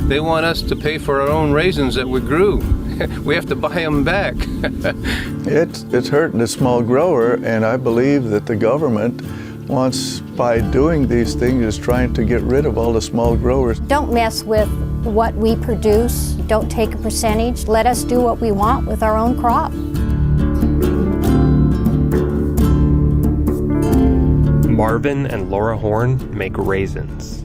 They want us to pay for our own raisins that we grew. We have to buy them back. It's hurting the small grower, and I believe that the government wants, by doing these things, is trying to get rid of all the small growers. Don't mess with what we produce. Don't take a percentage. Let us do what we want with our own crop. Marvin and Laura Horn make raisins.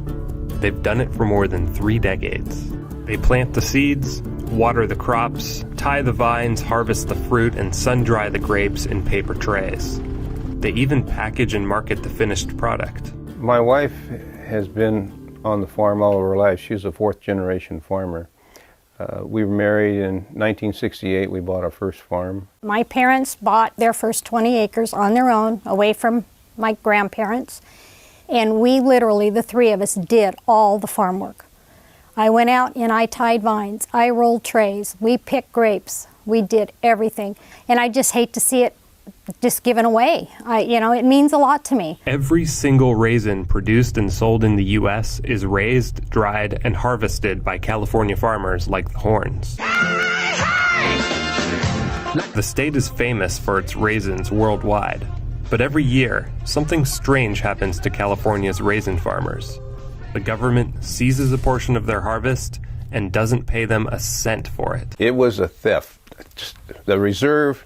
They've done it for more than 3 decades. They plant the seeds, water the crops, tie the vines, harvest the fruit, and sun-dry the grapes in paper trays. They even package and market the finished product. My wife has been on the farm all of her life. She's a 4th-generation farmer. We were married in 1968. We bought our first farm. My parents bought their first 20 acres on their own, away from my grandparents. And we literally, the 3 of us, did all the farm work. I went out and I tied vines, I rolled trays, we picked grapes, we did everything. And I just hate to see it just given away. It means a lot to me. Every single raisin produced and sold in the U.S. is raised, dried, and harvested by California farmers like the Horns. The state is famous for its raisins worldwide. But every year, something strange happens to California's raisin farmers. The government seizes a portion of their harvest and doesn't pay them a cent for it. It was a theft. The reserve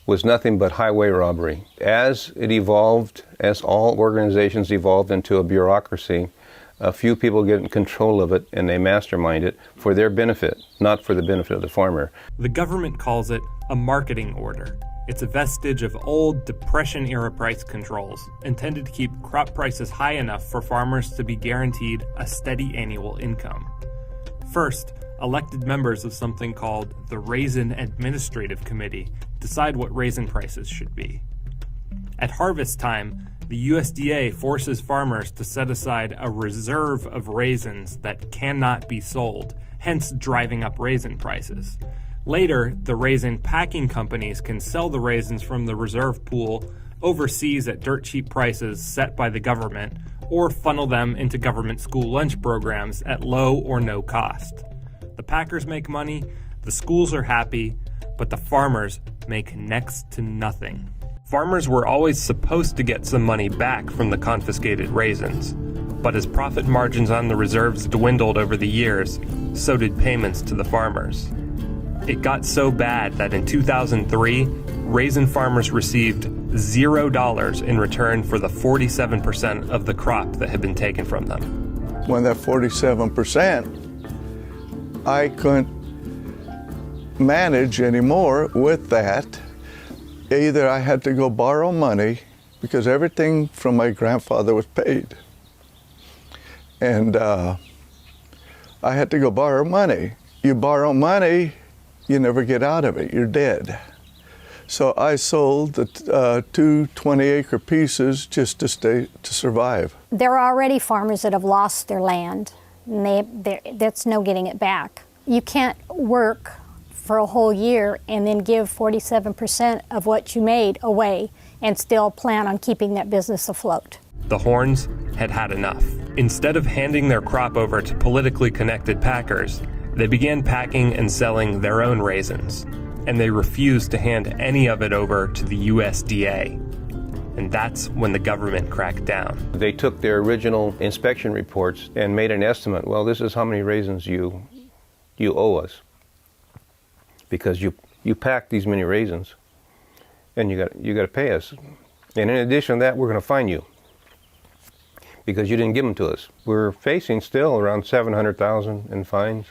was nothing but highway robbery. As it evolved, as all organizations evolved into a bureaucracy, a few people get in control of it and they mastermind it for their benefit, not for the benefit of the farmer. The government calls it a marketing order. It's a vestige of old Depression-era price controls, intended to keep crop prices high enough for farmers to be guaranteed a steady annual income. First, elected members of something called the Raisin Administrative Committee decide what raisin prices should be. At harvest time, the USDA forces farmers to set aside a reserve of raisins that cannot be sold, hence driving up raisin prices. Later, the raisin packing companies can sell the raisins from the reserve pool overseas at dirt cheap prices set by the government, or funnel them into government school lunch programs at low or no cost. The packers make money, the schools are happy, but the farmers make next to nothing. Farmers were always supposed to get some money back from the confiscated raisins, but as profit margins on the reserves dwindled over the years, so did payments to the farmers. It got so bad that in 2003, raisin farmers received $0 in return for the 47% of the crop that had been taken from them. When that 47%, I couldn't manage anymore with that. Either I had to go borrow money, because everything from my grandfather was paid. And I had to go borrow money. You borrow money, you never get out of it, you're dead. So I sold the 2 20-acre pieces just to survive. There are already farmers that have lost their land, and that's no getting it back. You can't work for a whole year and then give 47% of what you made away and still plan on keeping that business afloat. The Horns had had enough. Instead of handing their crop over to politically connected packers, they began packing and selling their own raisins, and they refused to hand any of it over to the USDA. And that's when the government cracked down. They took their original inspection reports and made an estimate. Well, this is how many raisins you owe us, because you packed these many raisins, and you got to pay us. And in addition to that, we're going to fine you because you didn't give them to us. We're facing still around $700,000 in fines.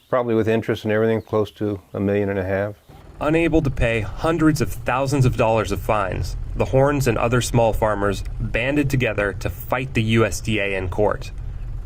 Probably with interest and everything, close to $1.5 million. Unable to pay hundreds of thousands of dollars of fines, the Horns and other small farmers banded together to fight the USDA in court.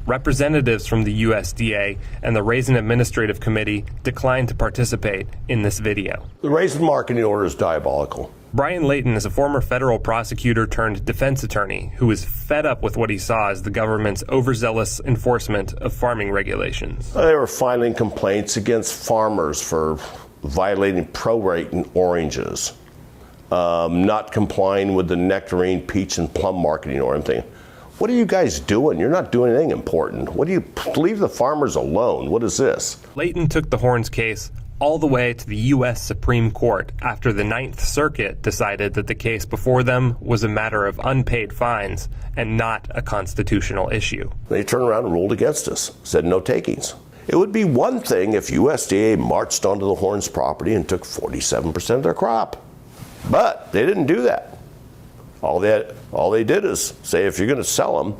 Representatives from the USDA and the Raisin Administrative Committee declined to participate in this video. The raisin marketing order is diabolical. Brian Layton is a former federal prosecutor turned defense attorney who is fed up with what he saw as the government's overzealous enforcement of farming regulations. They were filing complaints against farmers for violating prorate in oranges, not complying with the nectarine, peach, and plum marketing or anything. What are you guys doing? You're not doing anything important. What do you leave the farmers alone? What is this? Layton took the Horns case all the way to the U.S. Supreme Court after the Ninth Circuit decided that the case before them was a matter of unpaid fines and not a constitutional issue. They turned around and ruled against us, said no takings. It would be one thing if USDA marched onto the Horns property and took 47% of their crop. But they didn't do that. All they did is say, if you're going to sell them,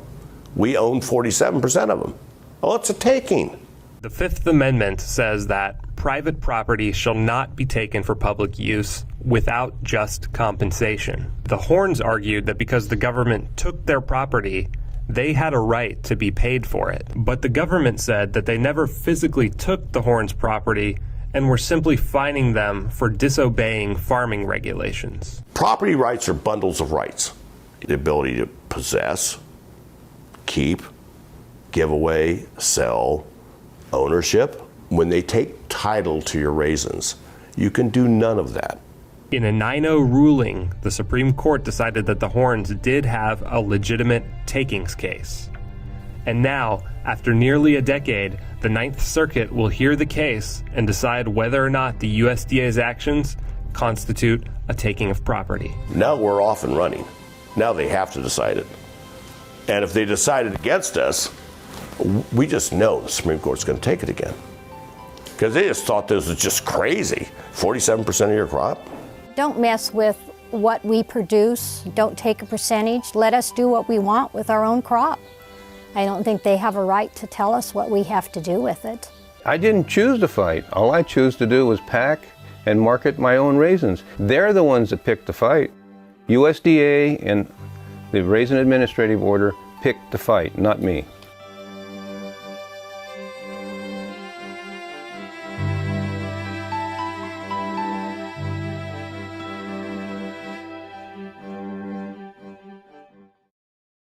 we own 47% of them. Well, it's a taking. The Fifth Amendment says that private property shall not be taken for public use without just compensation. The Horns argued that because the government took their property, they had a right to be paid for it. But the government said that they never physically took the Horns' property and were simply fining them for disobeying farming regulations. Property rights are bundles of rights. The ability to possess, keep, give away, sell, ownership. When they take title to your raisins, you can do none of that. In a 9-0 ruling, the Supreme Court decided that the Horns did have a legitimate takings case. And now, after nearly a decade, the Ninth Circuit will hear the case and decide whether or not the USDA's actions constitute a taking of property. Now we're off and running. Now they have to decide it. And if they decided against us, we just know the Supreme Court's going to take it again. Because they just thought this was just crazy. 47% of your crop? Don't mess with what we produce. Don't take a percentage. Let us do what we want with our own crop. I don't think they have a right to tell us what we have to do with it. I didn't choose to fight. All I chose to do was pack and market my own raisins. They're the ones that picked the fight. USDA and the Raisin Administrative Order picked the fight, not me.